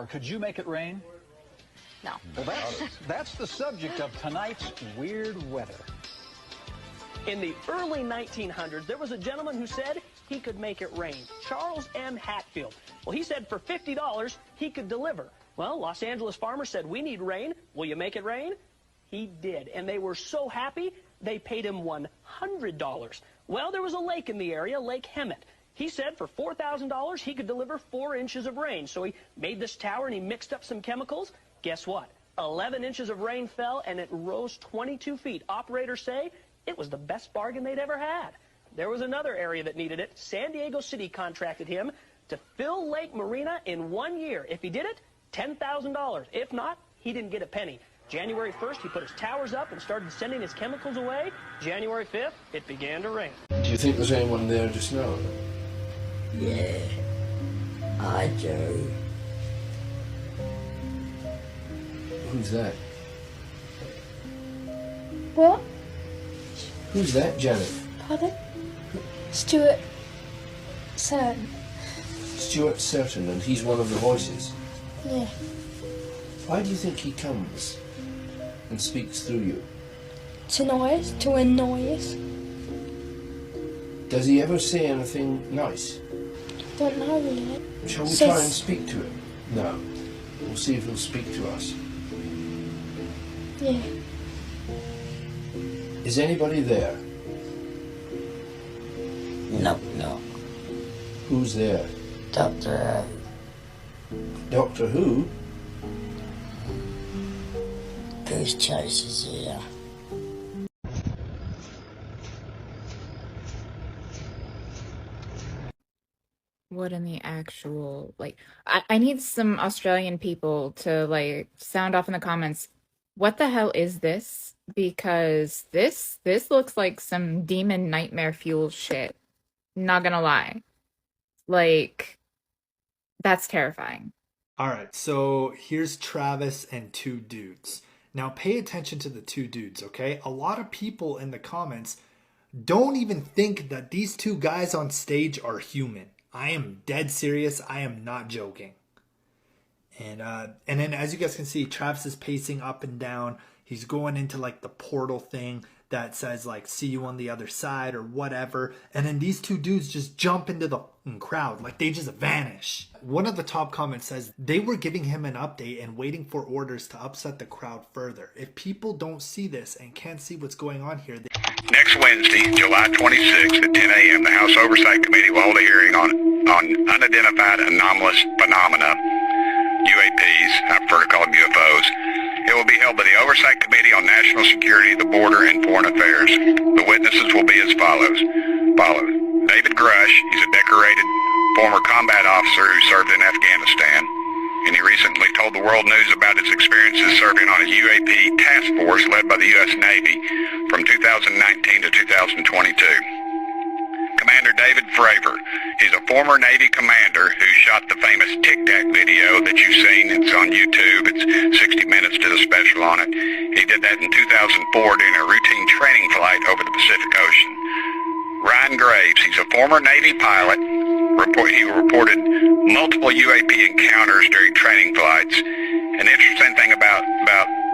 shower, could you make it rain? No. Well, that's the subject of tonight's Weird Weather. In the early 1900s, there was a gentleman who said he could make it rain. Charles M. Hatfield. Well, he said for $50, he could deliver. Well, Los Angeles farmers said, we need rain. Will you make it rain? He did. And they were so happy, they paid him $100. Well, there was a lake in the area, Lake Hemet. He said for $4,000, he could deliver 4 inches of rain. So he made this tower and he mixed up some chemicals. Guess what? 11 inches of rain fell and it rose 22 feet. Operators say it was the best bargain they'd ever had. There was another area that needed it. San Diego City contracted him to fill Lake Marina in 1 year. If he did it, $10,000. If not, he didn't get a penny. January 1st, he put his towers up and started sending his chemicals away. January 5th, it began to rain. Do you think there's anyone there just now? Yeah, I do. Who's that? What? Who's that, Janet? Pardon? Stuart Certain. Stuart Certain, and he's one of the voices. Yeah. Why do you think he comes and speaks through you? To annoy us, to annoy us. Does he ever say anything nice? Don't know yet. Shall we try and speak to him? No. We'll see if he'll speak to us. Yeah. Is anybody there? No, no. Who's there? Doctor Doctor Who? Goose Chase is here. What in the actual, like, I need some Australian people to, like, sound off in the comments. What the hell is this? Because this looks like some demon nightmare fuel shit. Not gonna lie. Like, that's terrifying. Alright, so here's Travis and 2 dudes. Now pay attention to the 2 dudes, okay? A lot of people in the comments don't even think that these 2 guys on stage are human. I am dead serious. I am not joking. And then as you guys can see, Travis is pacing up and down. He's going into like the portal thing that says like, see you on the other side or whatever. And then these 2 dudes just jump into the crowd. Like they just vanish. One of the top comments says they were giving him an update and waiting for orders to upset the crowd further. If people don't see this and can't see what's going on here. Next Wednesday, July 26th at 10 a.m., the House Oversight Committee will hold a hearing on unidentified anomalous phenomena, UAPs, I prefer to call them UFOs. It will be held by the Oversight Committee on National Security, the Border, and Foreign Affairs. The witnesses will be as follows. David Grush, he's a decorated former combat officer who served in Afghanistan, and he recently told the world news about his experiences serving on a UAP task force led by the U.S. Navy from 2019 to 2022. Commander David Fravor, he's a former Navy commander who shot the famous Tic Tac video that you've seen. It's on YouTube. It's 60 Minutes, did a special on it. He did that in 2004 during a routine training flight over the Pacific Ocean. Ryan Graves, he's a former Navy pilot. He reported multiple UAP encounters during training flights. An interesting thing about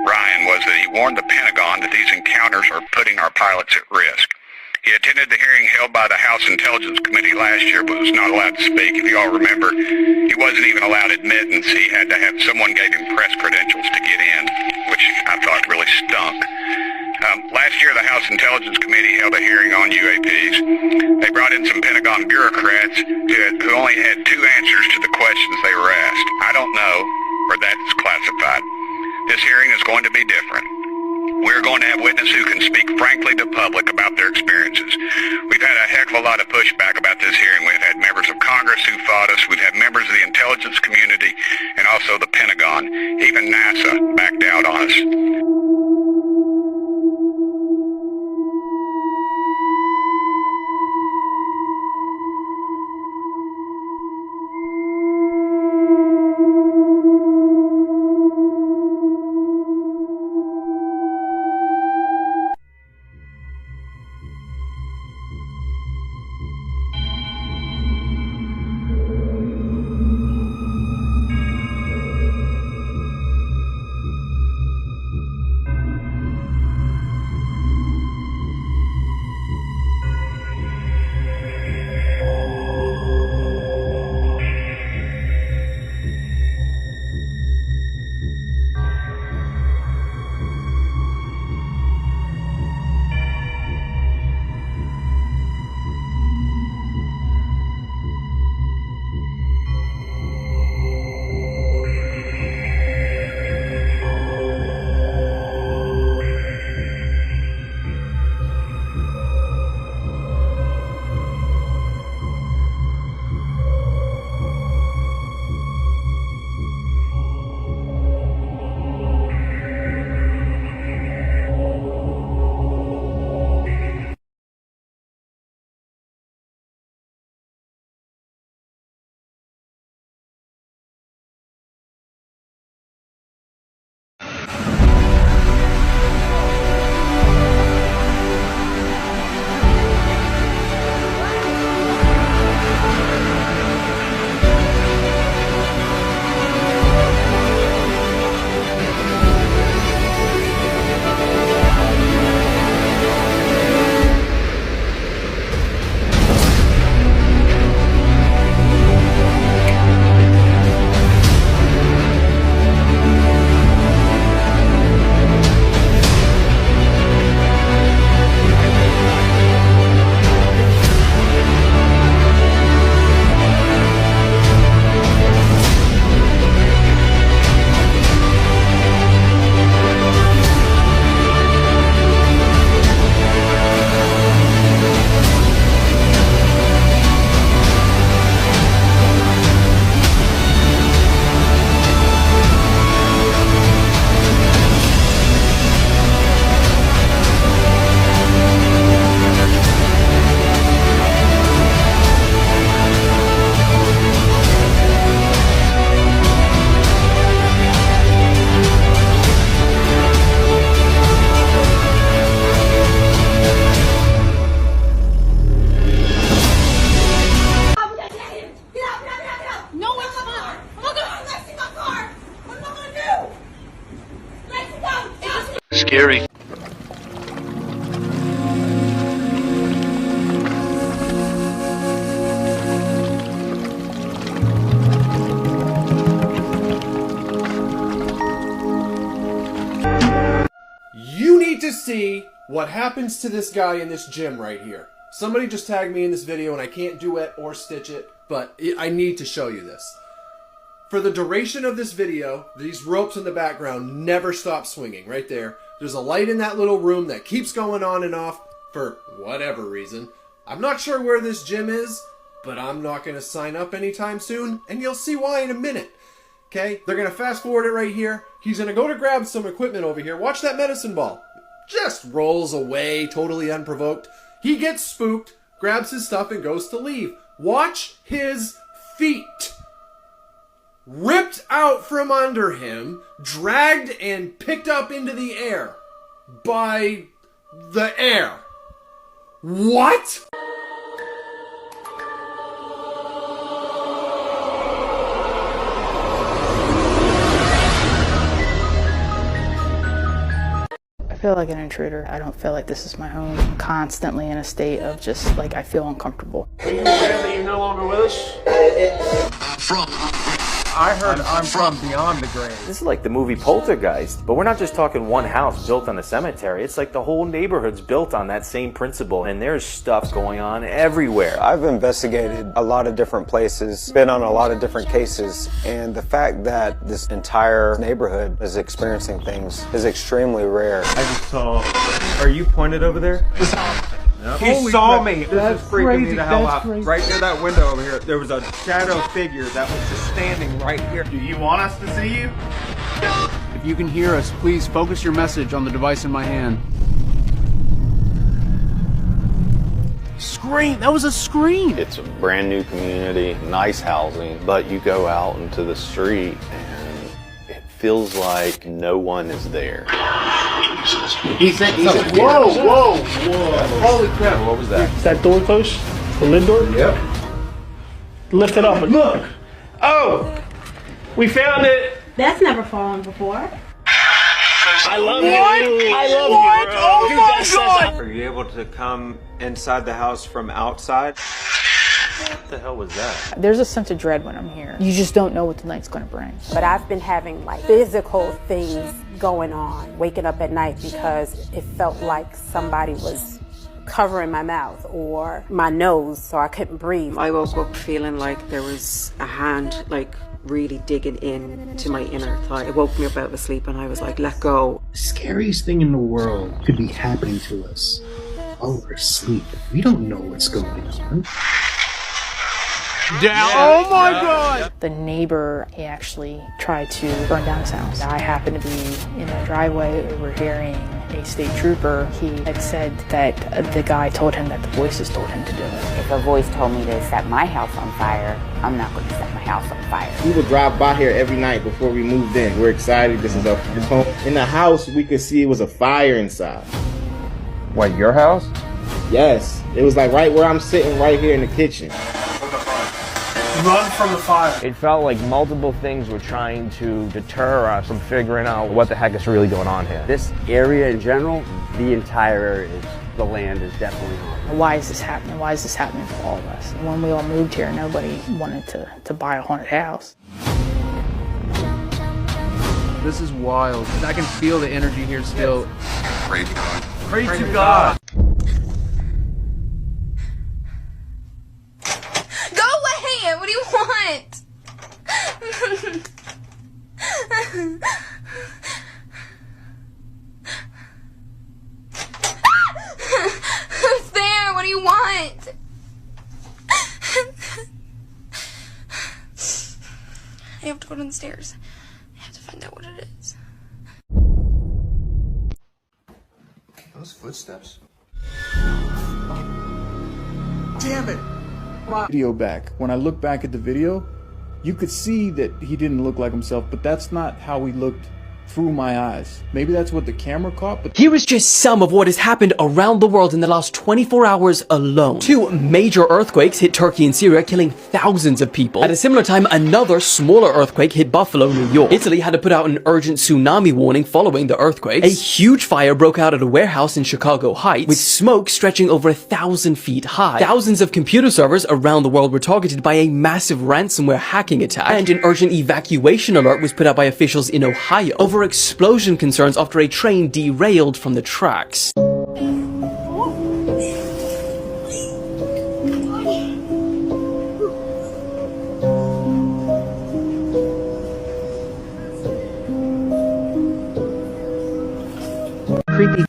Ryan was that he warned the Pentagon that these encounters are putting our pilots at risk. He attended the hearing held by the House Intelligence Committee last year, but was not allowed to speak. If you all remember, he wasn't even allowed admittance. He had to have someone gave him press credentials to get in, which I thought really stunk. Last year, the House Intelligence Committee held a hearing on UAPs. They brought in some Pentagon bureaucrats who only had 2 answers to the questions they were asked. I don't know, or that's classified. This hearing is going to be different. We're going to have witnesses who can speak frankly to the public about their experiences. We've had a heck of a lot of pushback about this hearing. We've had members of Congress who fought us. We've had members of the intelligence community and also the Pentagon. Even NASA backed out on us. Scary. You need to see what happens to this guy in this gym right here. Somebody just tagged me in this video and I can't do it or stitch it, but I need to show you this. For the duration of this video, these ropes in the background never stop swinging. Right there. There's a light in that little room that keeps going on and off for whatever reason. I'm not sure where this gym is, but I'm not going to sign up anytime soon, and you'll see why in a minute. Okay? They're going to fast forward it right here. He's going to go to grab some equipment over here. Watch that medicine ball. Just rolls away, totally unprovoked. He gets spooked, grabs his stuff, and goes to leave. Watch his feet. Ripped out from under him, dragged and picked up into the air by the air. What? I feel like an intruder. I don't feel like this is my home. I'm constantly in a state of just like I feel uncomfortable. Are you aware that you're no longer with us? I heard I'm from beyond the grave. This is like the movie Poltergeist, but we're not just talking one house built on a cemetery. It's like the whole neighborhood's built on that same principle, and there's stuff going on everywhere. I've investigated a lot of different places, been on a lot of different cases, and the fact that this entire neighborhood is experiencing things is extremely rare. I just saw... Are you pointed over there? Yep. He saw me. This is freaking me the hell out. Right near that window over here, there was a shadow figure that was just standing right here. Do you want us to see you? If you can hear us, please focus your message on the device in my hand. Scream! That was a scream! It's a brand new community, nice housing, but you go out into the street and it feels like no one is there. He said, whoa! Holy crap. What was that? Is that door closed? The lid door? Yep. Lift it up and look! Oh! We found it! That's never fallen before. I love you! I love you! Oh my God! Are you able to come inside the house from outside? What the hell was that? There's a sense of dread when I'm here. You just don't know what the night's gonna bring. But I've been having like physical things going on, waking up at night because it felt like somebody was covering my mouth or my nose so I couldn't breathe. I woke up feeling like there was a hand like really digging in to my inner thigh. It woke me up out of sleep and I was like, let go. The scariest thing in the world could be happening to us while we're asleep. We don't know what's going on. Oh my God! The neighbor, he actually tried to burn down his house. I happened to be in the driveway overhearing a state trooper. He had said that the guy told him that the voices told him to do it. If a voice told me to set my house on fire, I'm not going to set my house on fire. We would drive by here every night before we moved in. We're excited. This is our first home. In the house, we could see it was a fire inside. What, your house? Yes. It was like right where I'm sitting right here in the kitchen. Run from the fire. It felt like multiple things were trying to deter us from figuring out what the heck is really going on here. This area in general, the entire area, the land is definitely haunted. Why is this happening? Why is this happening to all of us? When we all moved here, nobody wanted to buy a haunted house. This is wild. I can feel the energy here still. Pray to God. Pray to God. What do you want? Who's there? What do you want? I have to go downstairs. I have to find out what it is. Those footsteps? Damn it! Video back. When I look back at the video, you could see that he didn't look like himself, but that's not how he looked through my eyes. Maybe that's what the camera caught, but Here is just some of what has happened around the world in the last 24 hours alone. 2 major earthquakes hit Turkey and Syria, killing thousands of people. At a similar time, another smaller earthquake hit Buffalo, New York. Italy had to put out an urgent tsunami warning following the earthquakes. A huge fire broke out at a warehouse in Chicago Heights, with smoke stretching over 1,000 feet high. Thousands of computer servers around the world were targeted by a massive ransomware hacking attack, and an urgent evacuation alert was put out by officials in Ohio over explosion concerns after a train derailed from the tracks. Creepy.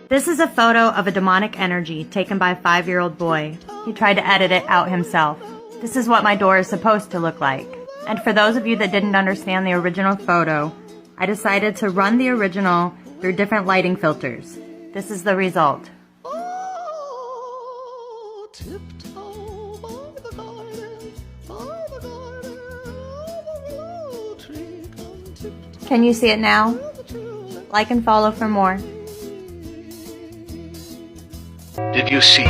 This is a photo of a demonic energy taken by a 5-year-old boy. He tried to edit it out himself. This is what my door is supposed to look like. And for those of you that didn't understand the original photo, I decided to run the original through different lighting filters. This is the result. Can you see it now? Like and follow for more. Did you see?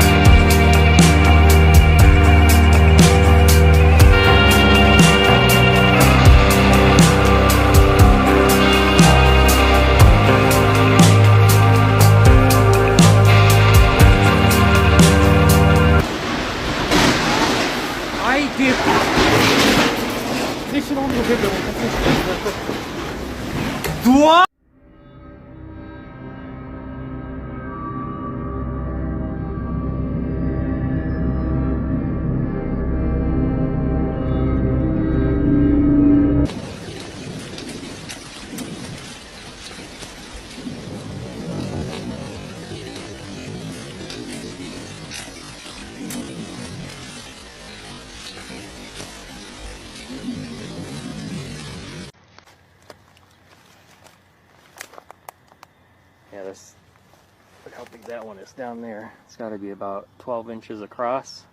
I did. Listen on the video. What? Yeah, look how big that one is down there. It's got to be about 12 inches across.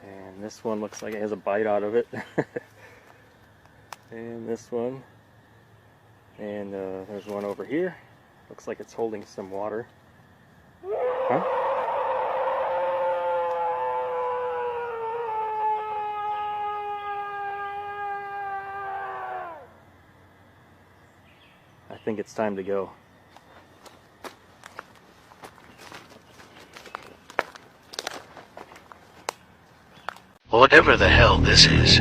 And this one looks like it has a bite out of it. And this one. And there's one over here. Looks like it's holding some water. Huh? I think it's time to go. Whatever the hell this is.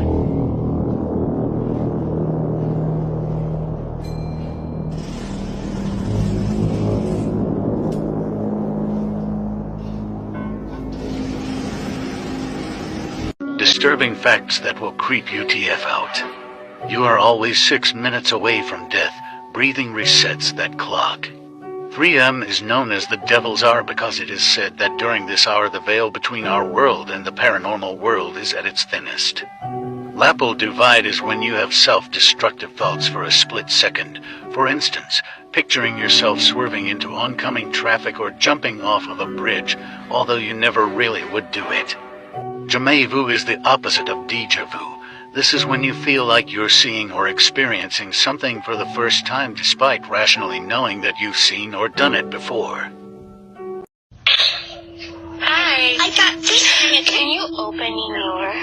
Disturbing facts that will creep you TF out. You are always 6 minutes away from death. Breathing resets that clock. 3M is known as the devil's hour because it is said that during this hour the veil between our world and the paranormal world is at its thinnest. Lapel divide is when you have self-destructive thoughts for a split second. For instance, picturing yourself swerving into oncoming traffic or jumping off of a bridge, although you never really would do it. Jamais vu is the opposite of déjà vu. This is when you feel like you're seeing or experiencing something for the first time despite rationally knowing that you've seen or done it before. Hi. I got this. Can you open your...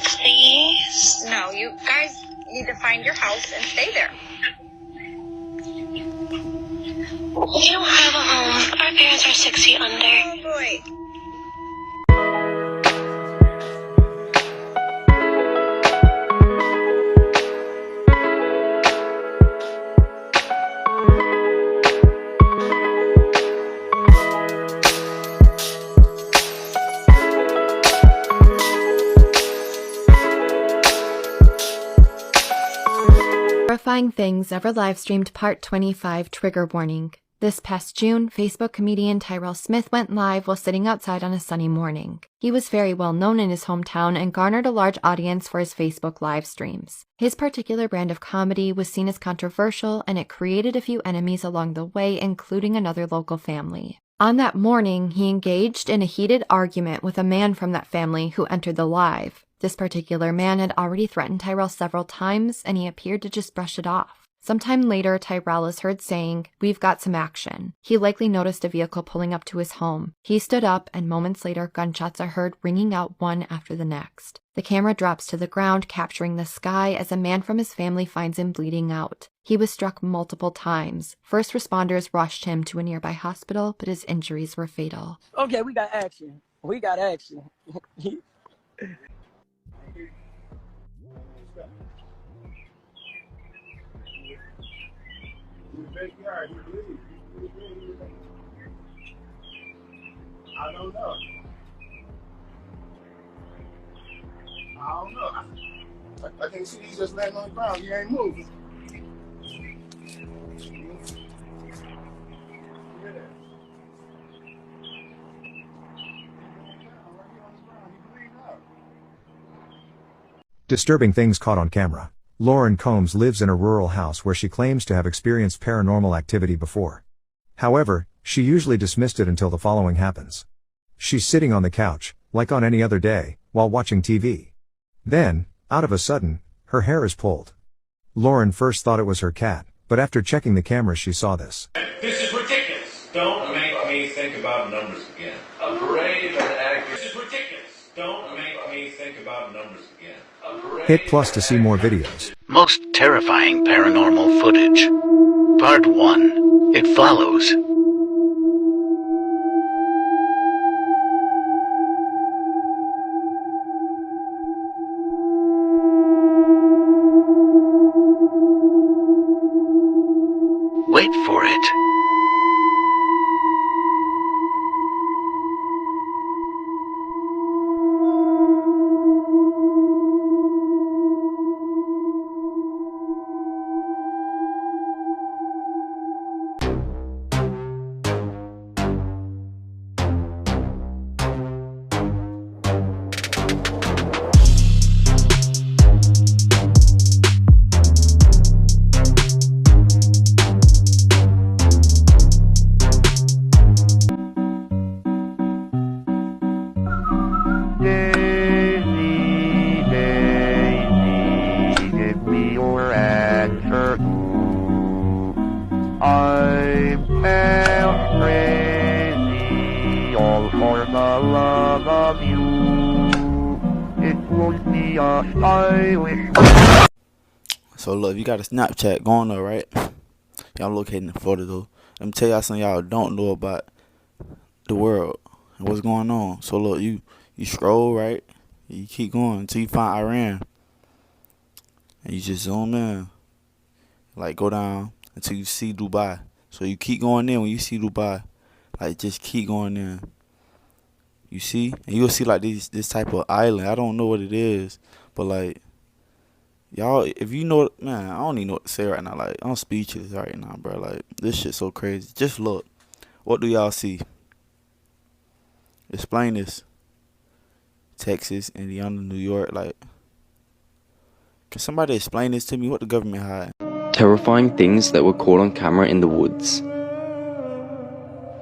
Please? No, you guys need to find your house and stay there. We don't have a home. Our parents are 6 feet under. Oh boy. Terrifying Things Ever Livestreamed Part 25 Trigger Warning. This past June, Facebook comedian Tyrell Smith went live while sitting outside on a sunny morning. He was very well known in his hometown and garnered a large audience for his Facebook live streams. His particular brand of comedy was seen as controversial, and it created a few enemies along the way, including another local family. On that morning, he engaged in a heated argument with a man from that family who entered the live. This particular man had already threatened Tyrell several times, and he appeared to just brush it off. Sometime later, Tyrell is heard saying, "We've got some action." He likely noticed a vehicle pulling up to his home. He stood up, and moments later, gunshots are heard ringing out one after the next. The camera drops to the ground, capturing the sky as a man from his family finds him bleeding out. He was struck multiple times. First responders rushed him to a nearby hospital, but his injuries were fatal. Okay, we got action. We got action. I don't know. I can see he's just laying on the ground. He ain't moving. Disturbing things caught on camera. Lauren Combs lives in a rural house where she claims to have experienced paranormal activity before. However, she usually dismissed it until the following happens. She's sitting on the couch, like on any other day, while watching TV. Then, out of a sudden, her hair is pulled. Lauren first thought it was her cat, but after checking the camera she saw this. This is ridiculous. Don't make me think about numbers again. A brave and accurate. This is ridiculous. Don't make me think about numbers again. Hit plus to see more videos. Most terrifying paranormal footage. Part 1. It follows. Wait for it. So look, if you got a Snapchat going up, right? Y'all located in Florida though. Let me tell y'all something y'all don't know about the world and what's going on. So look, you scroll, right? You keep going until you find Iran. And you just zoom in. Like go down until you see Dubai. So you keep going in when you see Dubai. Like just keep going in. You see? And you'll see like this type of island. I don't know what it is. But like y'all, if you know, man, I don't even know what to say right now. Like, I'm speechless right now, bro. Like, this shit's so crazy. Just look. What do y'all see? Explain this. Texas, Indiana, New York, like. Can somebody explain this to me? What the government hide? Terrifying things that were caught on camera in the woods.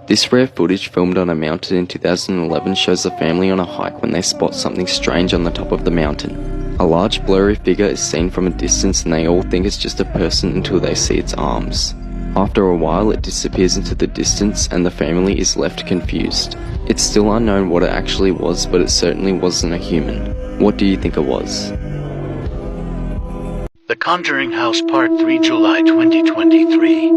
This rare footage filmed on a mountain in 2011 shows a family on a hike when they spot something strange on the top of the mountain. A large blurry figure is seen from a distance and they all think it's just a person until they see its arms. After a while it disappears into the distance and the family is left confused. It's still unknown what it actually was, but it certainly wasn't a human. What do you think it was? The Conjuring House Part 3, July 2023.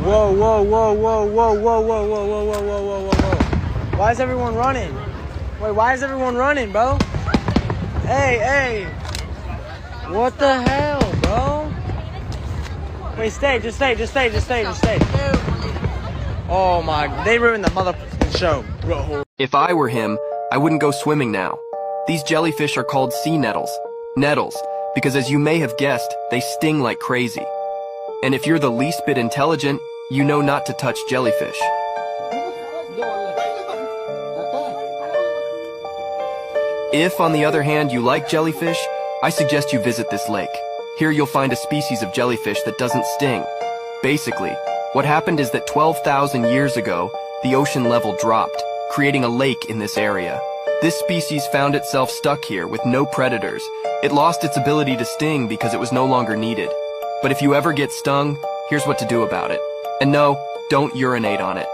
Whoa, whoa, whoa, whoa, whoa, whoa, whoa, whoa, whoa, whoa, whoa, whoa, whoa, whoa. Why is everyone running? Wait, why is everyone running, bro? Hey, hey. What the hell, bro? Wait, stay, just stay. Oh my, they ruined the motherfucking show, bro. If I were him, I wouldn't go swimming now. These jellyfish are called sea nettles. Nettles, because as you may have guessed, they sting like crazy. And if you're the least bit intelligent, you know not to touch jellyfish. If, on the other hand, you like jellyfish, I suggest you visit this lake. Here you'll find a species of jellyfish that doesn't sting. Basically, what happened is that 12,000 years ago, the ocean level dropped, creating a lake in this area. This species found itself stuck here with no predators. It lost its ability to sting because it was no longer needed. But if you ever get stung, here's what to do about it. And no, don't urinate on it.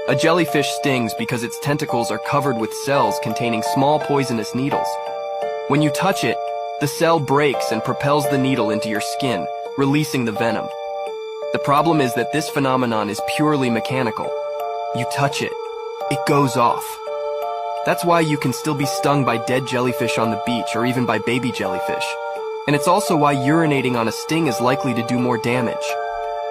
A jellyfish stings because its tentacles are covered with cells containing small poisonous needles. When you touch it, the cell breaks and propels the needle into your skin, releasing the venom. The problem is that this phenomenon is purely mechanical. You touch it, it goes off. That's why you can still be stung by dead jellyfish on the beach or even by baby jellyfish. And it's also why urinating on a sting is likely to do more damage.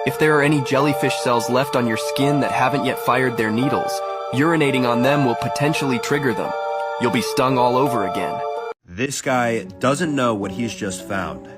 If there are any jellyfish cells left on your skin that haven't yet fired their needles, urinating on them will potentially trigger them. You'll be stung all over again. This guy doesn't know what he's just found.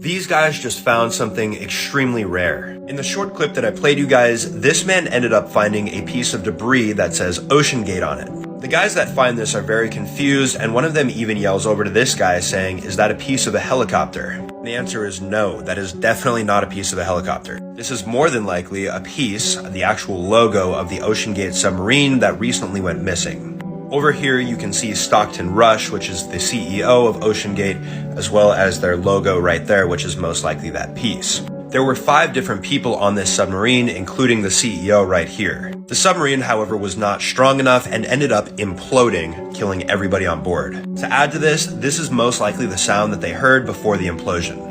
These guys just found something extremely rare. In the short clip that I played you guys, this man ended up finding a piece of debris that says Ocean Gate on it. The guys that find this are very confused, and one of them even yells over to this guy saying, "Is that a piece of a helicopter?" The answer is no, that is definitely not a piece of a helicopter. This is more than likely a piece, the actual logo of the Ocean Gate submarine that recently went missing. Over here you can see Stockton Rush, which is the CEO of Ocean Gate, as well as their logo right there, which is most likely that piece. There were 5 different people on this submarine, including the CEO right here. The submarine, however, was not strong enough and ended up imploding, killing everybody on board. To add to this, this is most likely the sound that they heard before the implosion.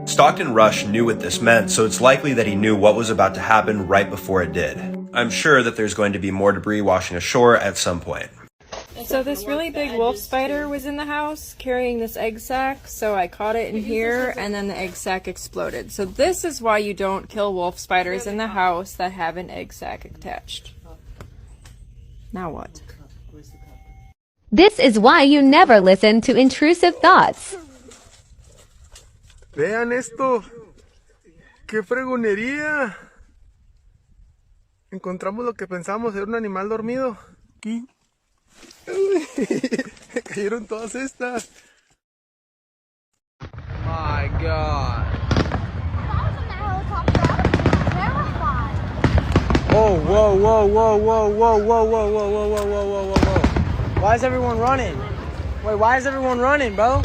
Stockton Rush knew what this meant, so it's likely that he knew what was about to happen right before it did. I'm sure that there's going to be more debris washing ashore at some point. So this really big wolf spider was in the house carrying this egg sac, so I caught it in here and then the egg sac exploded. So this is why you don't kill wolf spiders in the house that have an egg sac attached. Now what? This is why you never listen to intrusive thoughts. Vean esto. ¡Qué fregonería! Encontramos lo que pensamos era un animal dormido. Aquí. Me cayeron todas estas. My God. Whoa, whoa, whoa, whoa, whoa, whoa, whoa, whoa, whoa, whoa, whoa, whoa, whoa, whoa. Why is everyone running? Wait, why is everyone running, bro?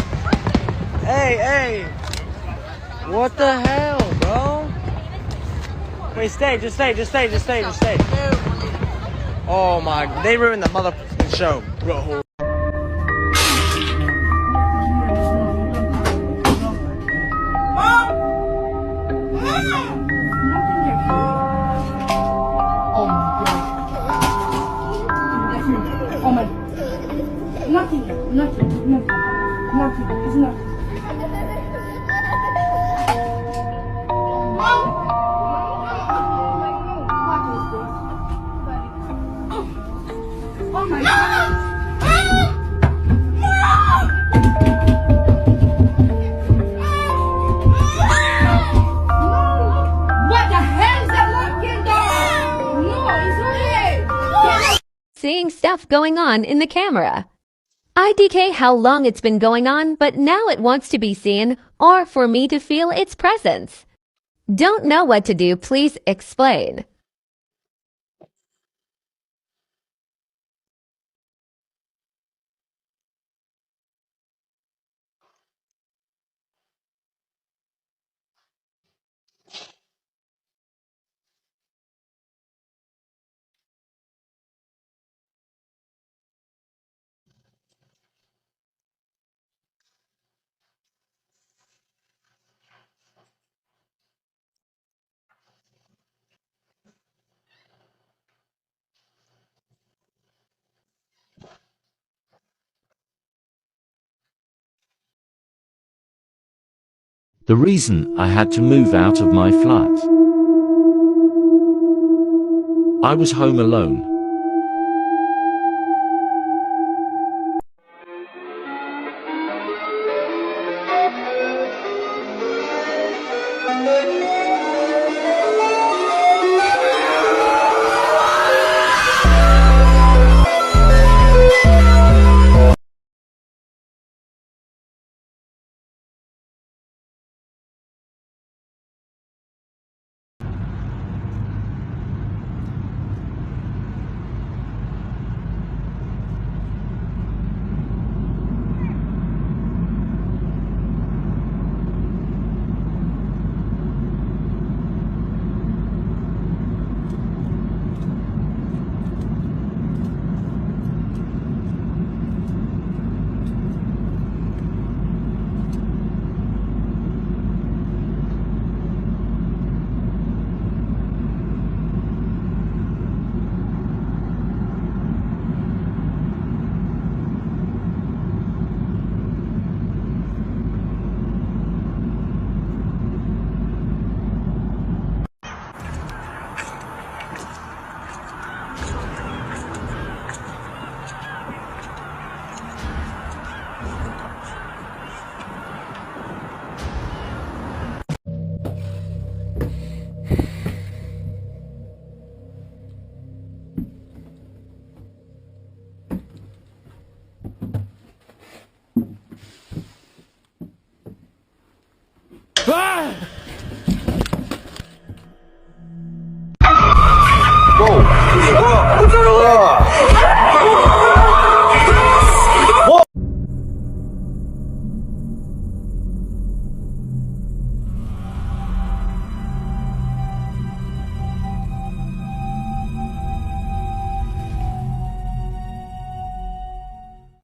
Hey, hey. What the hell, bro? Wait, stay. Oh my, they ruined the motherfucking show, bro. Oh my, nothing, it's nothing. Oh my God! What the hell is that looking dog? No, it's not here. Seeing stuff going on in the camera. IDK how long it's been going on, but now it wants to be seen or for me to feel its presence. Don't know what to do, please explain. The reason I had to move out of my flat. I was home alone.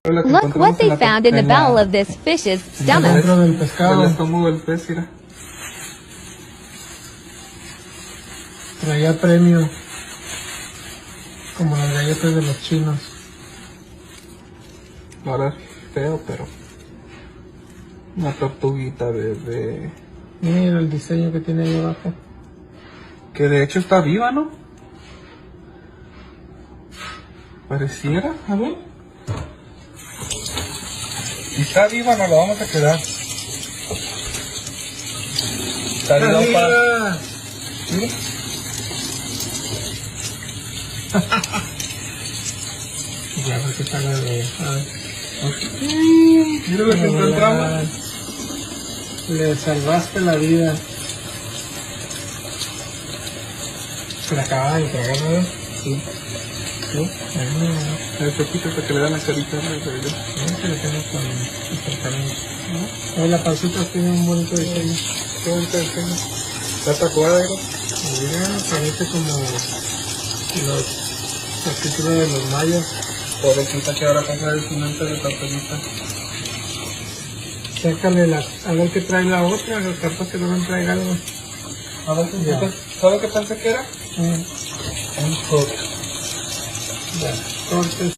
Look what they found in the bowel of this fish's stomach. Traía premio, como las galletas de los chinos. Ahora es feo, pero una tortuguita bebé. Mira el diseño que tiene ahí abajo. Que de hecho está viva, ¿no? Pareciera, a ver. Si está viva, nos lo vamos a quedar. Está viva. Mira. Ya, porque está la de... A ver. Mira lo que encontramos. Le salvaste la vida. Se la acaba de entregar, ¿no? Sí. ¿Sí? A ver, poquito para que le dan la carita. No, se le tengo con el tratamiento. ¿No? La pancita tiene un bonito diseño. Qué bonito diseño. ¿Está tatuada, Ego? Mira, parece como los títulos de los mayas. Pobrecita que ahora pasa el cimiento de tortuguita. Sácale a ver qué trae la otra, los cartas que no traiga algo. A ver, ¿sabes qué pensé que era? Un hook. Ya, entonces...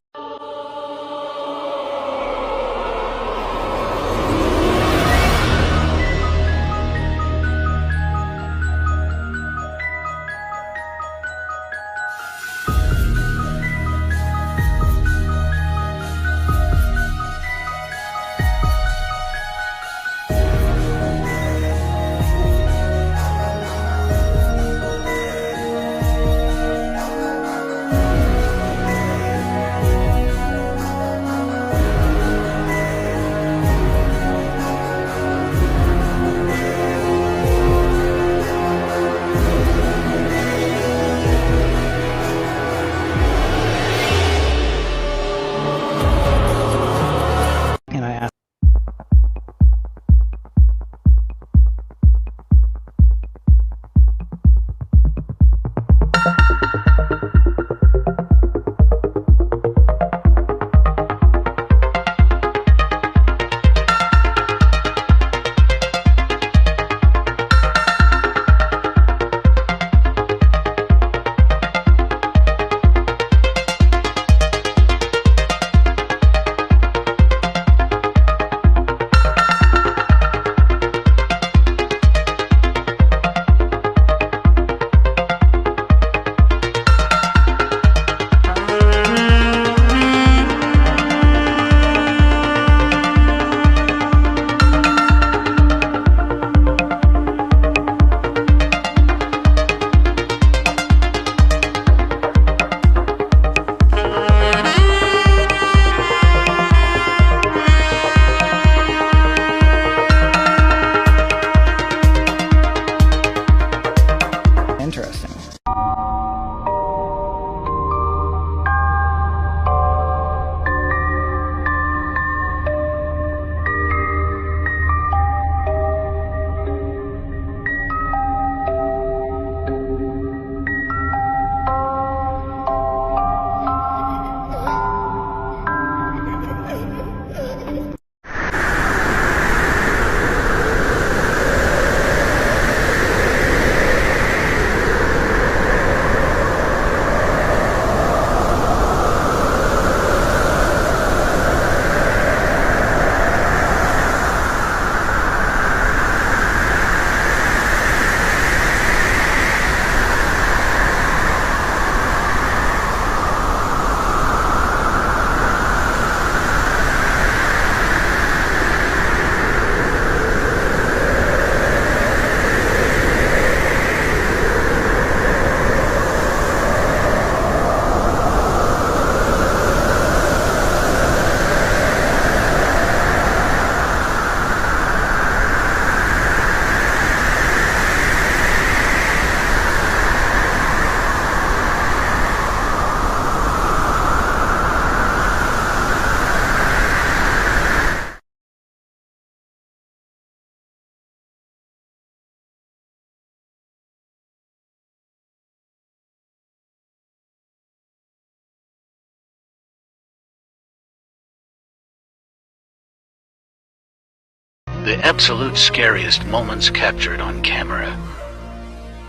The absolute scariest moments captured on camera.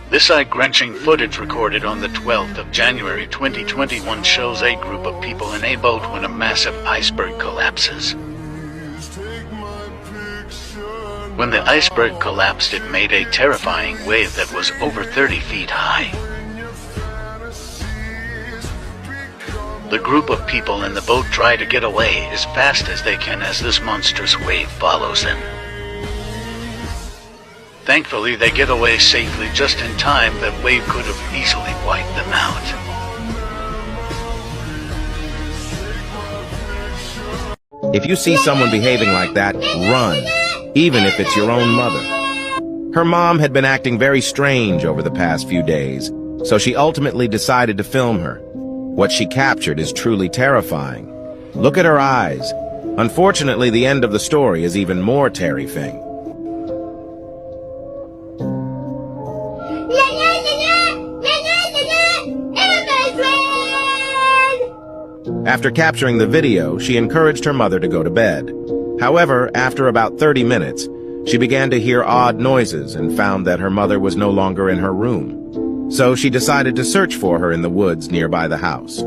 This eye-wrenching footage recorded on the 12th of January 2021 shows a group of people in a boat when a massive iceberg collapses. When the iceberg collapsed, it made a terrifying wave that was over 30 feet high. The group of people in the boat try to get away as fast as they can as this monstrous wave follows them. Thankfully, they get away safely just in time. That wave could have easily wiped them out. If you see someone behaving like that, run, even if it's your own mother. Her mom had been acting very strange over the past few days, so she ultimately decided to film her. What she captured is truly terrifying. Look at her eyes. Unfortunately, the end of the story is even more terrifying. After capturing the video, she encouraged her mother to go to bed. However, after about 30 minutes, she began to hear odd noises and found that her mother was no longer in her room. So she decided to search for her in the woods nearby the house.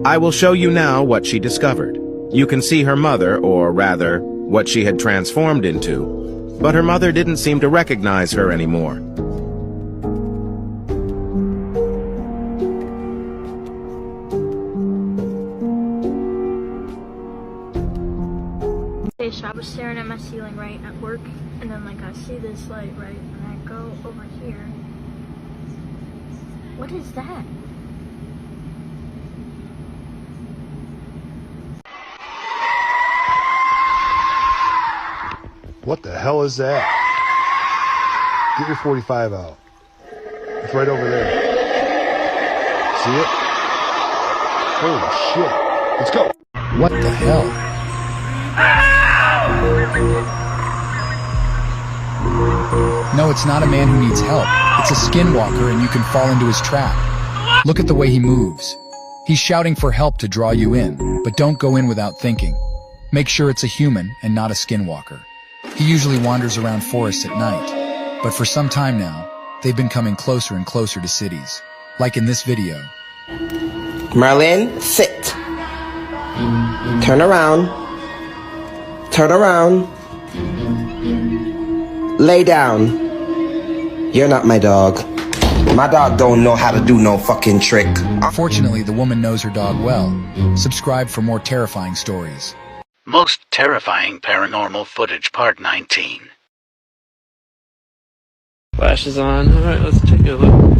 I will show you now what she discovered. You can see her mother, or rather, what she had transformed into, but her mother didn't seem to recognize her anymore. I was staring at my ceiling right at work, and then like I see this light right, and I go over here. What is that? What the hell is that? Get your 45 out. It's right over there. See it? Holy shit. Let's go. What the hell? No, it's not a man who needs help. It's a skinwalker, and you can fall into his trap. Look at the way he moves. He's shouting for help to draw you in, but don't go in without thinking. Make sure it's a human and not a skinwalker. He usually wanders around forests at night, but for some time now, they've been coming closer and closer to cities, like in this video. Merlin, sit. Turn around. Turn around. Lay down. You're not my dog. My dog don't know how to do no fucking trick. Fortunately, the woman knows her dog well. Subscribe for more terrifying stories. Most terrifying paranormal footage, part 19. Flash is on. Alright, let's take a look. What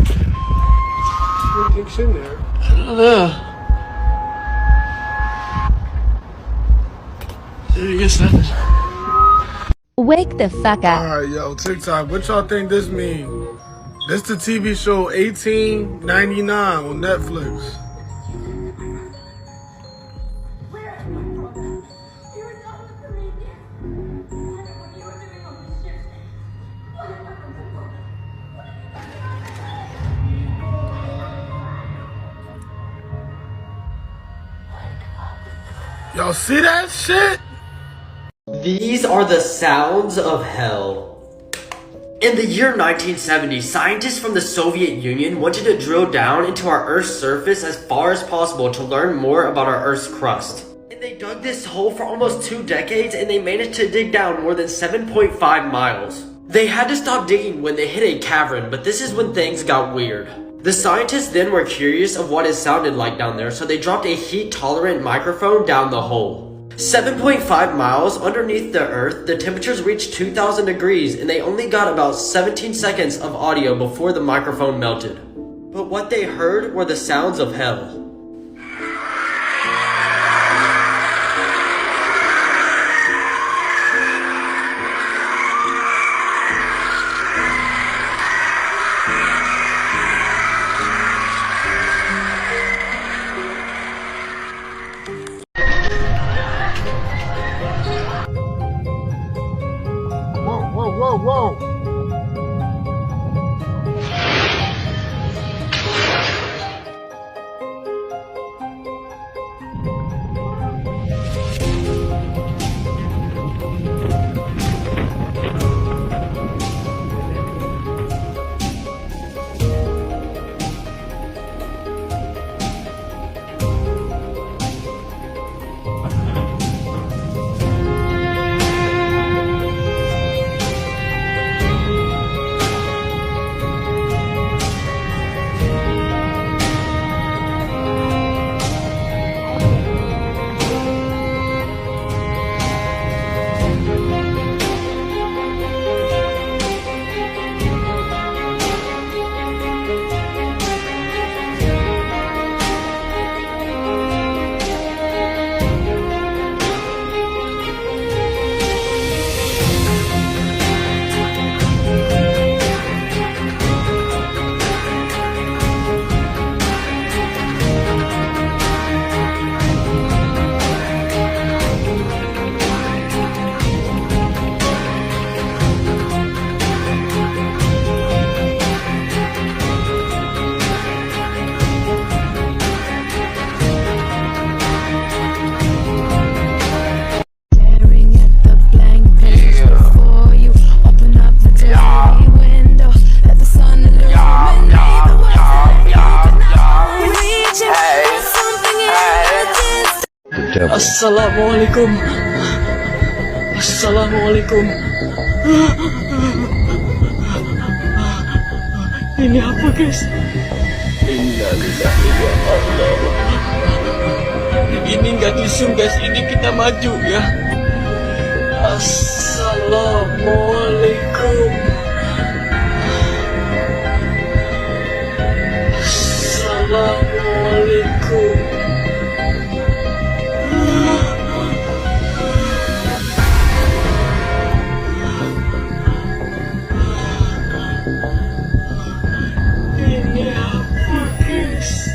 do you think's in there? I don't know. I guess nothing. Wake the fuck up. Alright, yo, TikTok, what y'all think this mean? This the TV show 1899 on Netflix. Y'all see that shit? These are the sounds of hell. In the year 1970, scientists from the Soviet Union wanted to drill down into our Earth's surface as far as possible to learn more about our Earth's crust. And they dug this hole for almost 2 decades, and they managed to dig down more than 7.5 miles. They had to stop digging when they hit a cavern, but this is when things got weird. The scientists then were curious of what it sounded like down there, so they dropped a heat-tolerant microphone down the hole. 7.5 miles underneath the earth, the temperatures reached 2,000 degrees, and they only got about 17 seconds of audio before the microphone melted. But what they heard were the sounds of hell. Whoa. Assalamualaikum. Assalamualaikum. Ini apa guys? Innalillahi wa Allah. Ini nggak disum guys, ini kita maju ya. Assalamualaikum. Assalamualaikum. Ini apa guys?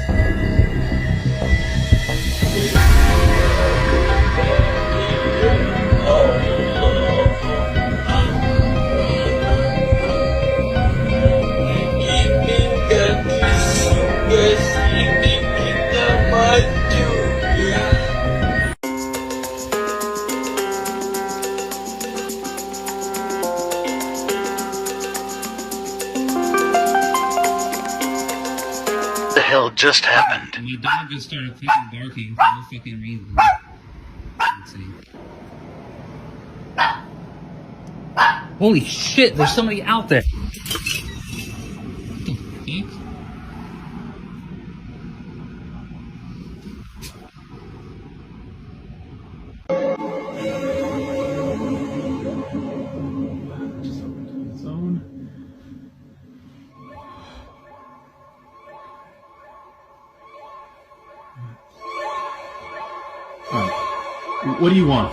The hell just happened? My dog just started fucking barking for no fucking reason. Let's see. Holy shit, there's somebody out there. What the fuck? What do you want?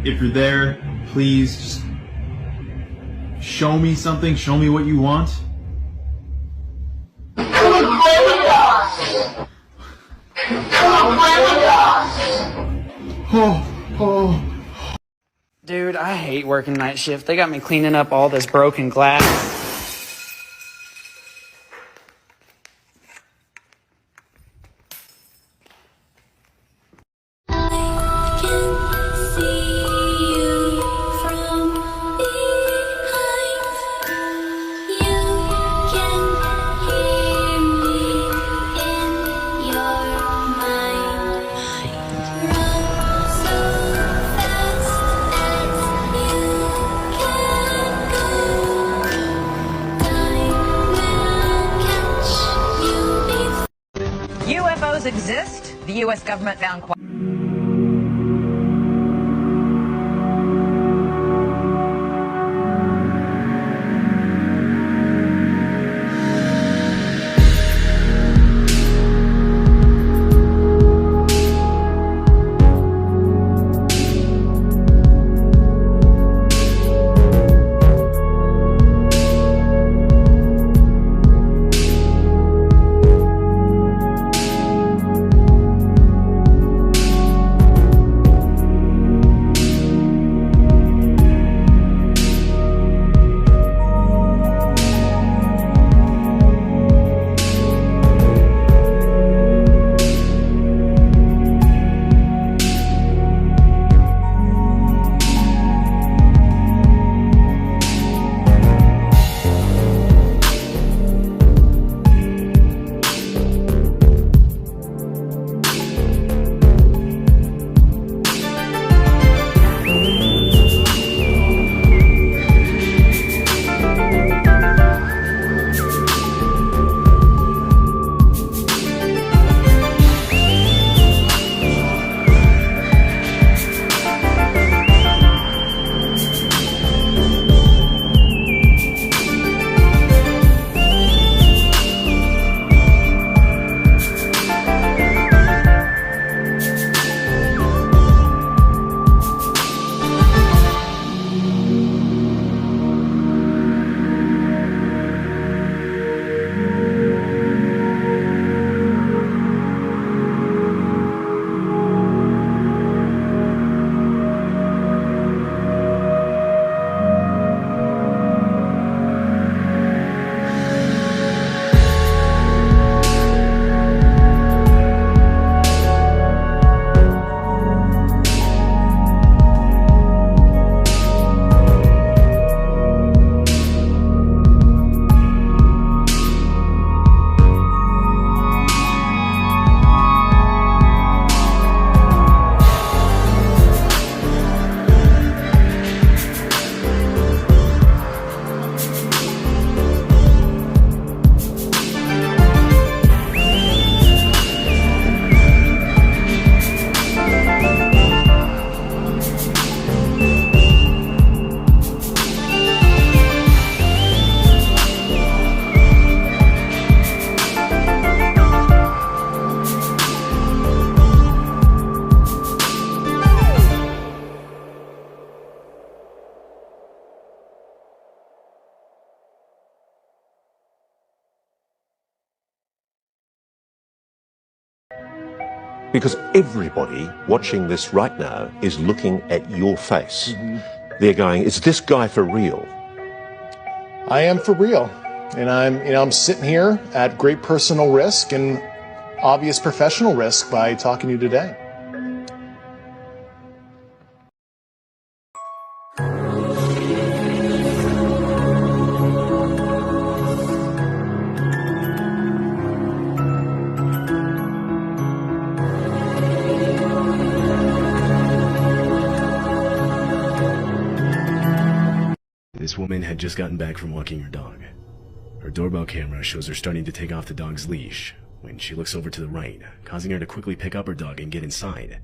If you're there, please just show me something. Show me what you want. Oh. Dude, I hate working night shift. They got me cleaning up all this broken glass. UFOs exist. The U.S. government found quite Because everybody watching this right now is looking at your face. They're going, is this guy for real? I am for real. And I'm sitting here at great personal risk and obvious professional risk by talking to you today. This woman had just gotten back from walking her dog. Her doorbell camera shows her starting to take off the dog's leash when she looks over to the right, causing her to quickly pick up her dog and get inside.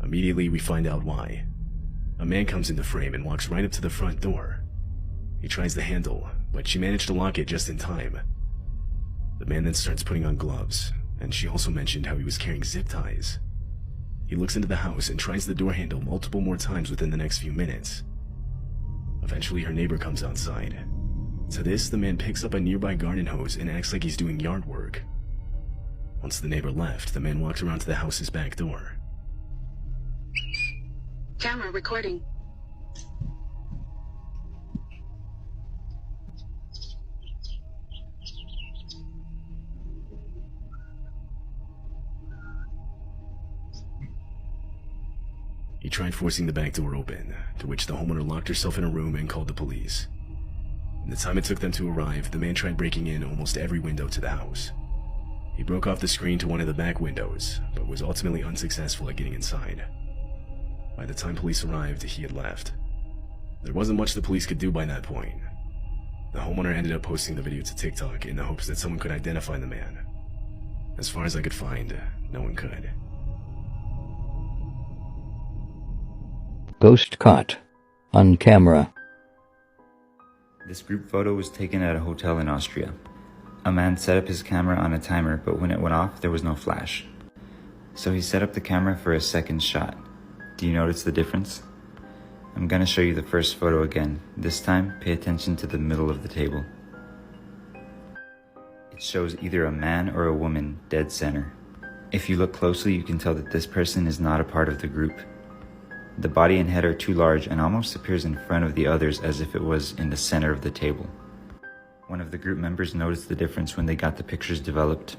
Immediately, we find out why. A man comes into frame and walks right up to the front door. He tries the handle, but she managed to lock it just in time. The man then starts putting on gloves, and she also mentioned how he was carrying zip ties. He looks into the house and tries the door handle multiple more times within the next few minutes. Eventually, her neighbor comes outside. To this, the man picks up a nearby garden hose and acts like he's doing yard work. Once the neighbor left, the man walked around to the house's back door. Camera recording. He tried forcing the back door open, to which the homeowner locked herself in a room and called the police. In the time it took them to arrive, the man tried breaking in almost every window to the house. He broke off the screen to one of the back windows, but was ultimately unsuccessful at getting inside. By the time police arrived, he had left. There wasn't much the police could do by that point. The homeowner ended up posting the video to TikTok in the hopes that someone could identify the man. As far as I could find, no one could. Ghost caught on camera. This group photo was taken at a hotel in Austria. A man set up his camera on a timer, but when it went off, there was no flash. So he set up the camera for a second shot. Do you notice the difference? I'm gonna show you the first photo again. This time, pay attention to the middle of the table. It shows either a man or a woman dead center. If you look closely, you can tell that this person is not a part of the group. The body and head are too large and almost appears in front of the others as if it was in the center of the table. One of the group members noticed the difference when they got the pictures developed.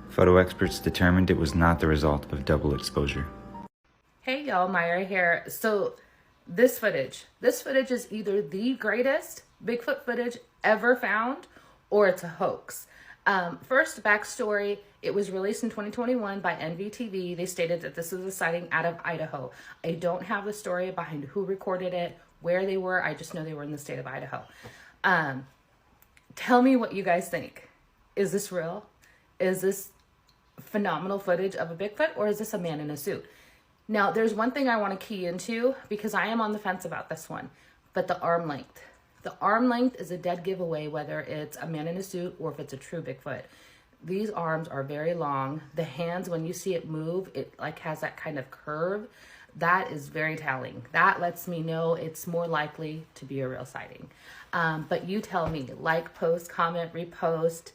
Photo experts determined it was not the result of double exposure. Hey y'all, Myra here. So this footage is either the greatest Bigfoot footage ever found or it's a hoax. First, backstory, it was released in 2021 by NVTV. They stated that this was a sighting out of Idaho. I don't have the story behind who recorded it, where they were. I just know they were in the state of Idaho. Tell me what you guys think. Is this real? Is this phenomenal footage of a Bigfoot, or is this a man in a suit? Now, there's one thing I want to key into because I am on the fence about this one, but the arm length. The arm length is a dead giveaway whether it's a man in a suit or if it's a true Bigfoot. These arms are very long. The hands, when you see it move, it like has that kind of curve. That is very telling. That lets me know it's more likely to be a real sighting. But you tell me, like, post, comment, repost.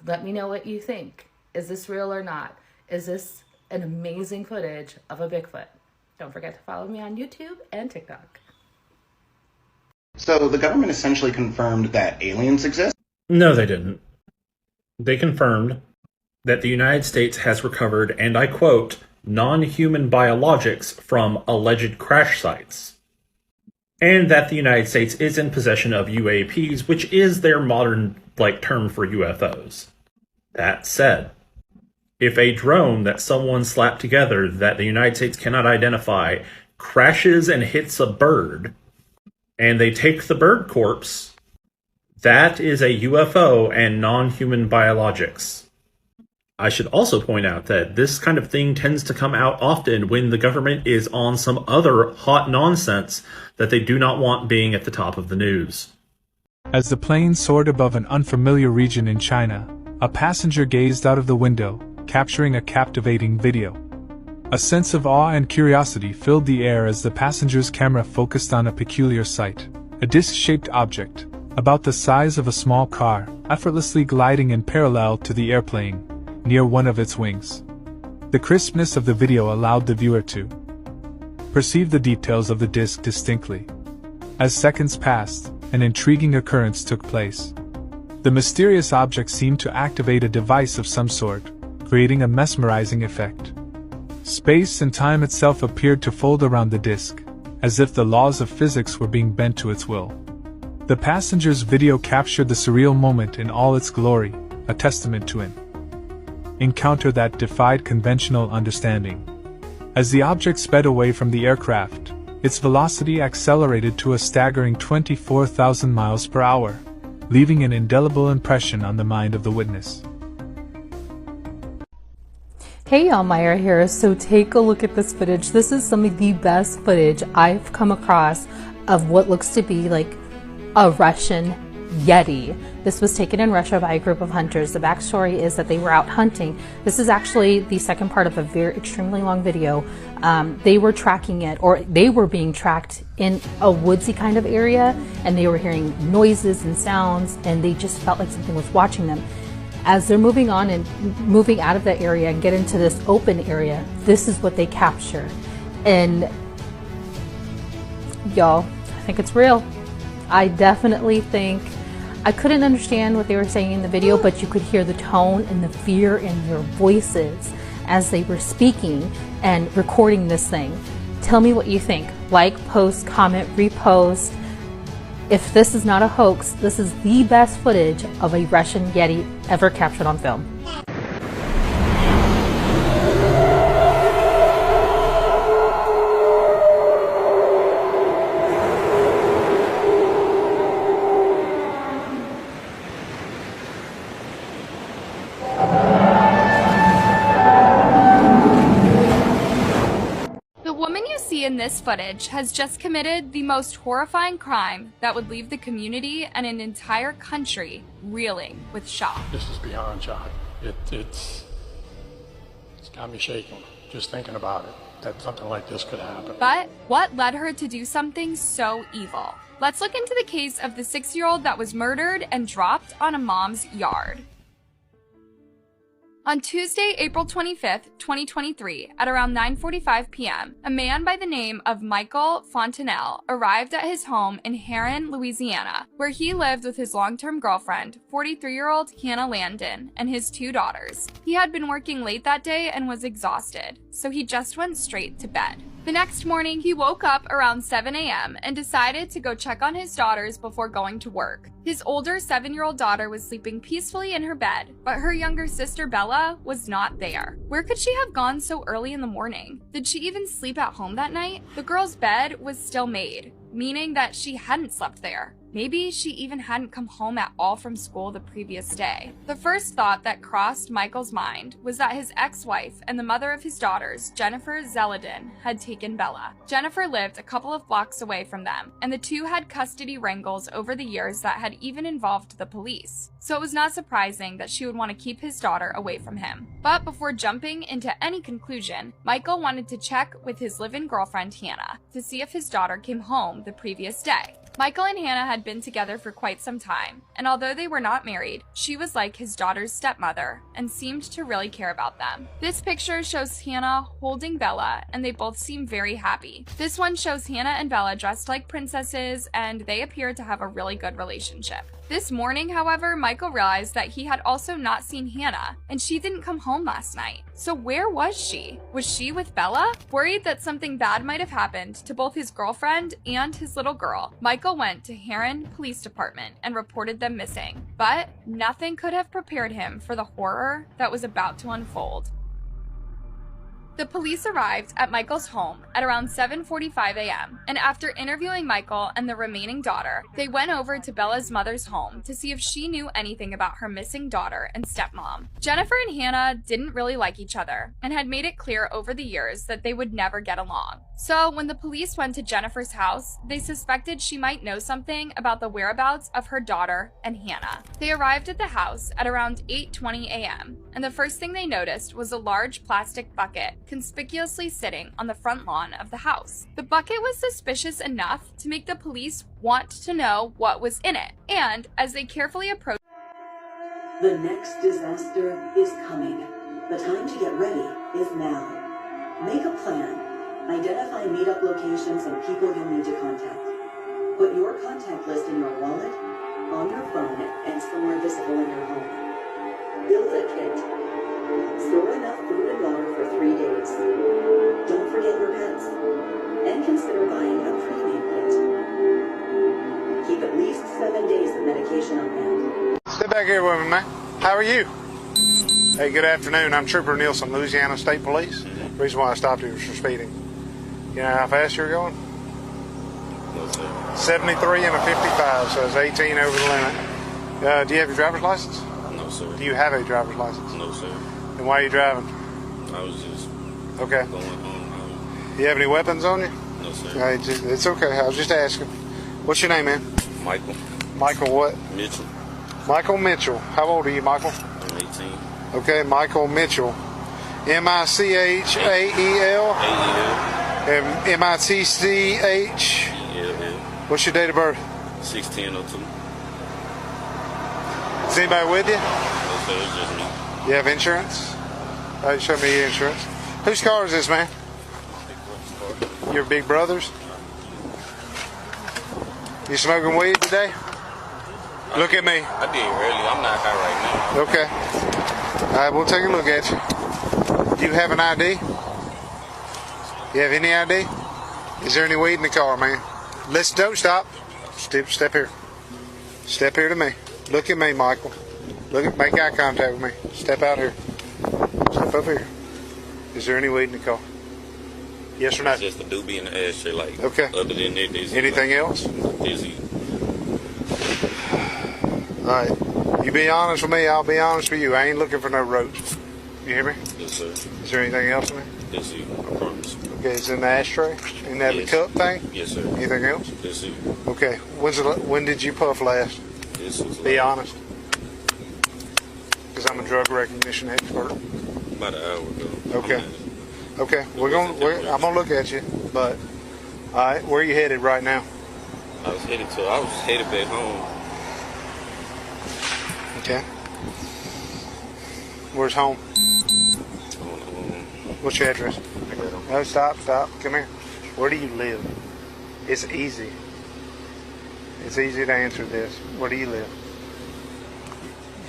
Let me know what you think. Is this real or not? Is this an amazing footage of a Bigfoot? Don't forget to follow me on YouTube and TikTok. So the government essentially confirmed that aliens exist? No, they didn't. They confirmed that the United States has recovered, and I quote, non-human biologics from alleged crash sites. And that the United States is in possession of UAPs, which is their modern term for UFOs. That said, if a drone that someone slapped together that the United States cannot identify crashes and hits a bird, and they take the bird corpse, that is a UFO and non-human biologics. I should also point out that this kind of thing tends to come out often when the government is on some other hot nonsense that they do not want being at the top of the news. As the plane soared above an unfamiliar region in China, a passenger gazed out of the window, capturing a captivating video. A sense of awe and curiosity filled the air as the passenger's camera focused on a peculiar sight, a disc-shaped object, about the size of a small car, effortlessly gliding in parallel to the airplane, near one of its wings. The crispness of the video allowed the viewer to perceive the details of the disc distinctly. As seconds passed, an intriguing occurrence took place. The mysterious object seemed to activate a device of some sort, creating a mesmerizing effect. Space and time itself appeared to fold around the disc, as if the laws of physics were being bent to its will. The passenger's video captured the surreal moment in all its glory, a testament to an encounter that defied conventional understanding. As the object sped away from the aircraft, its velocity accelerated to a staggering 24,000 miles per hour, leaving an indelible impression on the mind of the witness. Hey y'all, Myra here. So take a look at this footage. This is some of the best footage I've come across of what looks to be like a Russian Yeti. This was taken in Russia by a group of hunters. The backstory is that they were out hunting. This is actually the second part of a very extremely long video. They were tracking it, or they were being tracked in a woodsy kind of area, and they were hearing noises and sounds, and they just felt like something was watching them. As they're moving on and moving out of that area and get into this open area, this is what they capture. And y'all, I think it's real. I definitely think, I couldn't understand what they were saying in the video, but you could hear the tone and the fear in their voices as they were speaking and recording this thing. Tell me what you think. Like, post, comment, repost. If this is not a hoax, this is the best footage of a Russian Yeti ever captured on film. In this footage has just committed the most horrifying crime that would leave the community and an entire country reeling with shock. This is beyond shock. It's got me shaking just thinking about it, that something like this could happen. But what led her to do something so evil? Let's look into the case of the 6-year-old that was murdered and dropped on a mom's yard. On Tuesday, April 25th, 2023, at around 9:45 p.m., a man by the name of Michael Fontenelle arrived at his home in Herrin, Louisiana, where he lived with his long-term girlfriend, 43-year-old Hannah Landon, and his 2 daughters. He had been working late that day and was exhausted, so he just went straight to bed. The next morning, he woke up around 7 a.m. and decided to go check on his daughters before going to work. His older 7-year-old daughter was sleeping peacefully in her bed, but her younger sister Bella was not there. Where could she have gone so early in the morning? Did she even sleep at home that night? The girl's bed was still made, meaning that she hadn't slept there. Maybe she even hadn't come home at all from school the previous day. The first thought that crossed Michael's mind was that his ex-wife and the mother of his daughters, Jennifer Zeledin, had taken Bella. Jennifer lived a couple of blocks away from them, and the two had custody wrangles over the years that had even involved the police. So it was not surprising that she would want to keep his daughter away from him. But before jumping into any conclusion, Michael wanted to check with his live-in girlfriend Hannah to see if his daughter came home the previous day. Michael and Hannah had been together for quite some time, and although they were not married, she was like his daughter's stepmother and seemed to really care about them. This picture shows Hannah holding Bella, and they both seem very happy. This one shows Hannah and Bella dressed like princesses, and they appear to have a really good relationship. This morning, however, Michael realized that he had also not seen Hannah, and she didn't come home last night. So where was she? Was she with Bella? Worried that something bad might have happened to both his girlfriend and his little girl, Michael went to Herrin Police Department and reported them missing. But nothing could have prepared him for the horror that was about to unfold. The police arrived at Michael's home at around 7:45 a.m., and after interviewing Michael and the remaining daughter, they went over to Bella's mother's home to see if she knew anything about her missing daughter and stepmom. Jennifer and Hannah didn't really like each other and had made it clear over the years that they would never get along. So when the police went to Jennifer's house, they suspected she might know something about the whereabouts of her daughter and Hannah. They arrived at the house at around 8:20 a.m., and the first thing they noticed was a large plastic bucket conspicuously sitting on the front lawn of the house. The bucket was suspicious enough to make the police want to know what was in it, and as they carefully approached, the next disaster is coming. The time to get ready is now. Make a plan. Identify meetup locations and people you'll need to contact. Put your contact list in your wallet, on your phone, and somewhere visible in your home. Build a kit. Store enough food and water for 3 days. Don't forget your pets. And consider buying a pre-made kit. Keep at least 7 days of medication on hand. Step back here with me, man. How are you? Hey, good afternoon. I'm Trooper Nielsen, Louisiana State Police. The reason why I stopped you was for speeding. You know how fast you're going? No, sir. 73 and a 55, so it's 18 over the limit. Do you have your driver's license? No, sir. Do you have a driver's license? No, sir. And why are you driving? I was just okay. Going home. Do you have any weapons on you? No, sir. It's okay. I was just asking. What's your name, man? Michael. Michael what? Mitchell. Michael Mitchell. How old are you, Michael? I'm 18. Okay, Michael Mitchell. M-I-C-H-A-E-L? And M-I-T-C-H? E-L-L. What's your date of birth? 6/10/02. Is anybody with you? No, sir. It's just me. You have insurance? Show me your insurance. Whose car is this, man? Your big brother's? You smoking weed today? Look at me. I did early. I'm not high right now. Okay. All right, we'll take a look at you. Do you have an ID? You have any ID? Is there any weed in the car, man? Listen, don't stop. Step here. Step here to me. Look at me, Michael. Make eye contact with me. Step out here. Step up here. Is there any weed in the car? Yes or no? Just a doobie in the ashtray, like. Okay. Other than that, there's anything else? Dizzy. All right. You be honest with me, I'll be honest with you. I ain't looking for no roach. You hear me? Yes, sir. Is there anything else in there? Yes, sir. I promise. Okay, it's in the ashtray? In that cup thing? Yes, sir. Anything else? Yes, sir. Okay. When did you puff last? Be honest. Because I'm a drug recognition expert. About an hour ago. Okay. Okay. I'm gonna look at you, but all right. Where are you headed right now? I was headed back home. Okay. Where's home? What's your address? No, stop. Come here. Where do you live? It's easy. It's easy to answer this. Where do you live?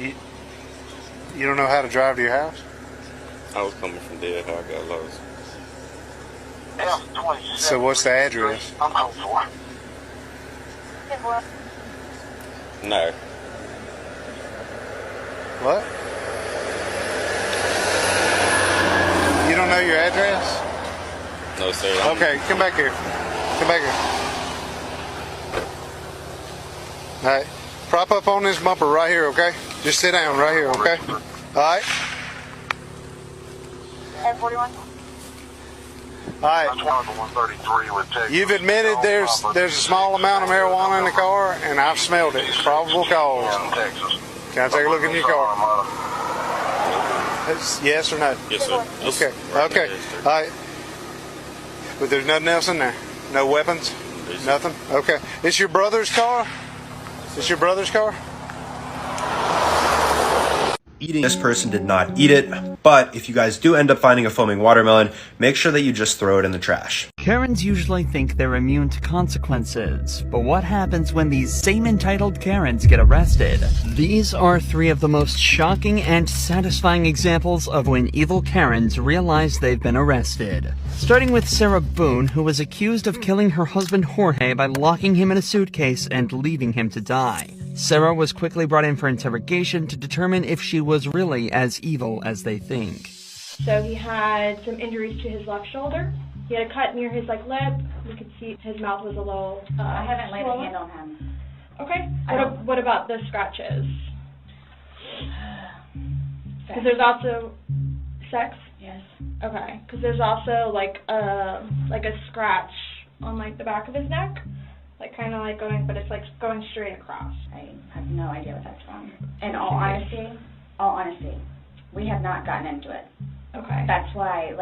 You don't know how to drive to your house? I was coming from there, how I got lost. So what's the address? I'm home for. No. What? You don't know your address? No, sir. Okay, come back here. Come back here. All right. Prop up on this bumper right here, okay? Just sit down right here, okay? All right? 1041. All right. You've admitted there's a small amount of marijuana in the car, and I've smelled it. It's probable cause. Can I take a look in your car? Yes or no? Yes, sir. Okay. Okay. All right. But there's nothing else in there? No weapons? Nothing? Okay. It's your brother's car? It's your brother's car? This person did not eat it, but if you guys do end up finding a foaming watermelon, make sure that you just throw it in the trash. Karens usually think they're immune to consequences, but what happens when these same entitled Karens get arrested? These are 3 of the most shocking and satisfying examples of when evil Karens realize they've been arrested. Starting with Sarah Boone, who was accused of killing her husband Jorge by locking him in a suitcase and leaving him to die. Sarah was quickly brought in for interrogation to determine if she was really as evil as they think. So he had some injuries to his left shoulder. He had a cut near his lip. You could see his mouth was a little I haven't laid a swollen. hand on him. Okay. What about the scratches? Because there's also sex. Yes. Okay. Because there's also like a scratch on the back of his neck. Kind of going, but it's going straight across. I have no idea what that's from. In all honesty, we have not gotten into it. Okay. That's why,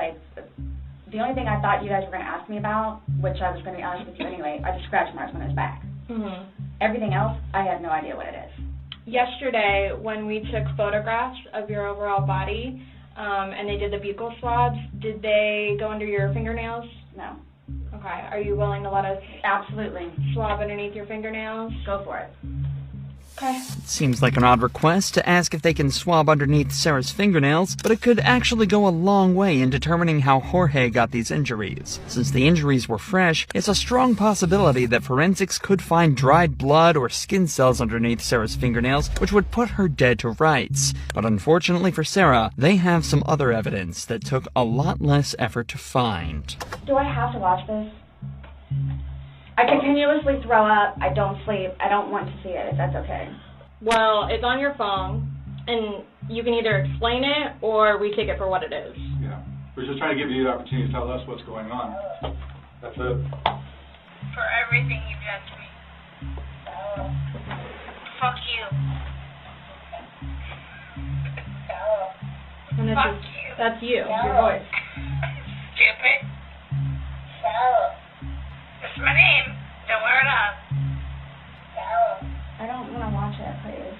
the only thing I thought you guys were going to ask me about, which I was going to be honest with you anyway, are the scratch marks on his back. Mm-hmm. Everything else, I have no idea what it is. Yesterday, when we took photographs of your overall body, and they did the buccal swabs. Did they go under your fingernails? No. Okay. Are you willing to let us Absolutely. swab underneath your fingernails? Go for it. Okay. It seems like an odd request to ask if they can swab underneath Sarah's fingernails, but it could actually go a long way in determining how Jorge got these injuries. Since the injuries were fresh, it's a strong possibility that forensics could find dried blood or skin cells underneath Sarah's fingernails, which would put her dead to rights. But unfortunately for Sarah, they have some other evidence that took a lot less effort to find. Do I have to watch this? I continuously throw up. I don't sleep. I don't want to see it, if that's okay. Well, it's on your phone, and you can either explain it or we take it for what it is. Yeah. We're just trying to give you the opportunity to tell us what's going on. That's it. For everything you've done to me. Fuck you. And Fuck you. That's you, your voice. Stupid. That's my name. Don't wear it up. I don't want to watch it, please.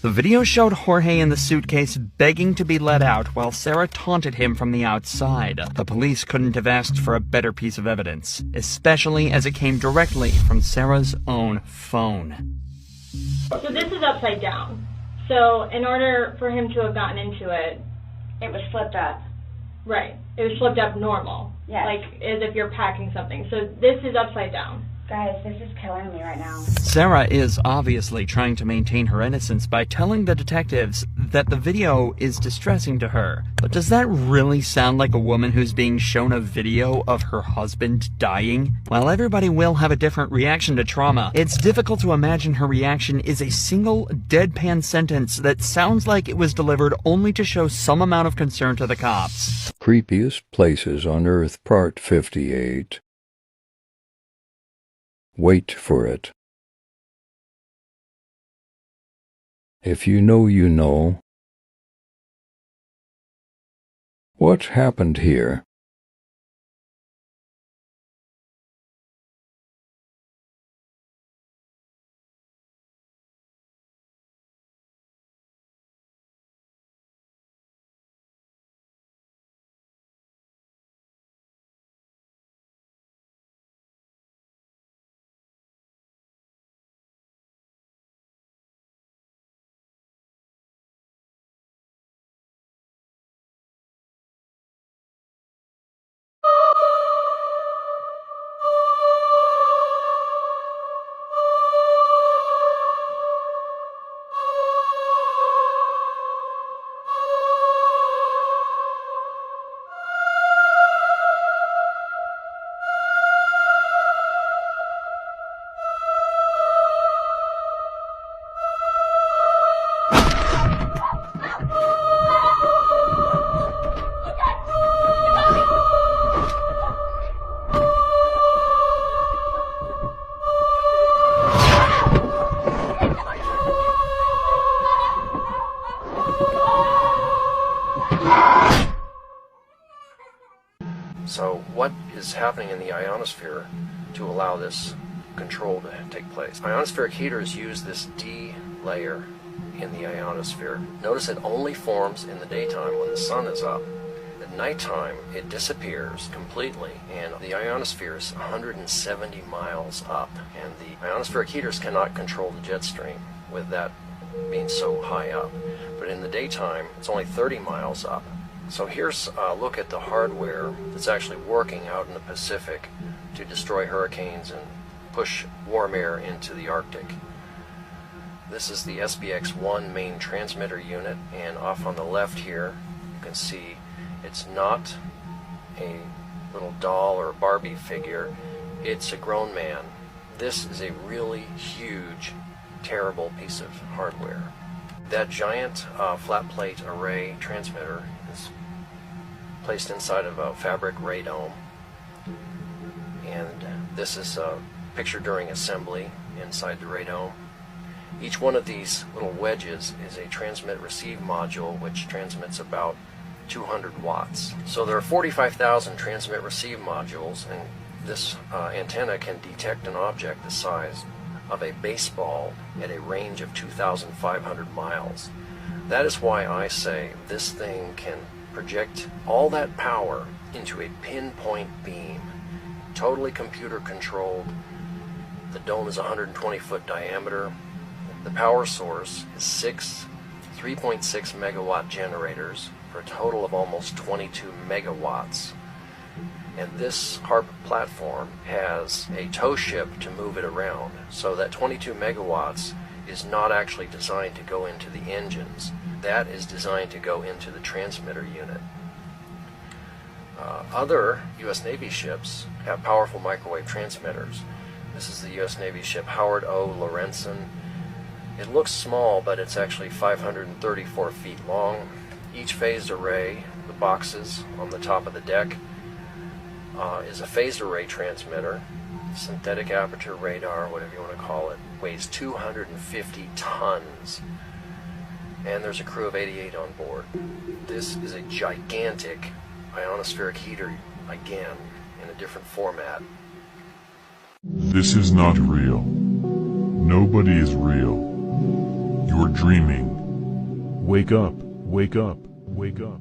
The video showed Jorge in the suitcase begging to be let out while Sarah taunted him from the outside. The police couldn't have asked for a better piece of evidence, especially as it came directly from Sarah's own phone. So this is upside down. So in order for him to have gotten into it, It was flipped up. right, it was flipped up normal. Yes. Like as if you're packing something. So this is upside down. Guys, this is killing me right now. Sarah is obviously trying to maintain her innocence by telling the detectives that the video is distressing to her. But does that really sound like a woman who's being shown a video of her husband dying? While everybody will have a different reaction to trauma, it's difficult to imagine her reaction is a single deadpan sentence that sounds like it was delivered only to show some amount of concern to the cops. Creepiest Places on Earth, Part 58. Wait for it. If you know, you know. What happened here? So what is happening in the ionosphere to allow this control to take place? Ionospheric heaters use this D layer in the ionosphere. Notice it only forms in the daytime when the sun is up. At nighttime, it disappears completely, and the ionosphere is 170 miles up, and the ionospheric heaters cannot control the jet stream with that being so high up. But in the daytime, it's only 30 miles up. So here's a look at the hardware that's actually working out in the Pacific to destroy hurricanes and push warm air into the Arctic. This is the SBX-1 main transmitter unit, and off on the left here you can see it's not a little doll or Barbie figure, it's a grown man. This is a really huge, terrible piece of hardware. That giant flat plate array transmitter is placed inside of a fabric radome, and this is a picture during assembly inside the radome. Each one of these little wedges is a transmit-receive module which transmits about 200 watts. So there are 45,000 transmit-receive modules, and this antenna can detect an object the size of a baseball at a range of 2,500 miles. That is why I say this thing can project all that power into a pinpoint beam, totally computer controlled. The dome is 120 foot diameter. The power source is 3.6 megawatt generators for a total of almost 22 megawatts. And this HARP platform has a tow ship to move it around, so that 22 megawatts is not actually designed to go into the engines. That is designed to go into the transmitter unit. Other U.S. Navy ships have powerful microwave transmitters. This is the U.S. Navy ship Howard O. Lorenzen. It looks small, but it's actually 534 feet long. Each phased array, the boxes on the top of the deck, is a phased array transmitter. Synthetic aperture radar, whatever you want to call it, weighs 250 tons. And there's a crew of 88 on board. This is a gigantic ionospheric heater, again, in a different format. This is not real. Nobody is real. You're dreaming. Wake up, wake up, wake up.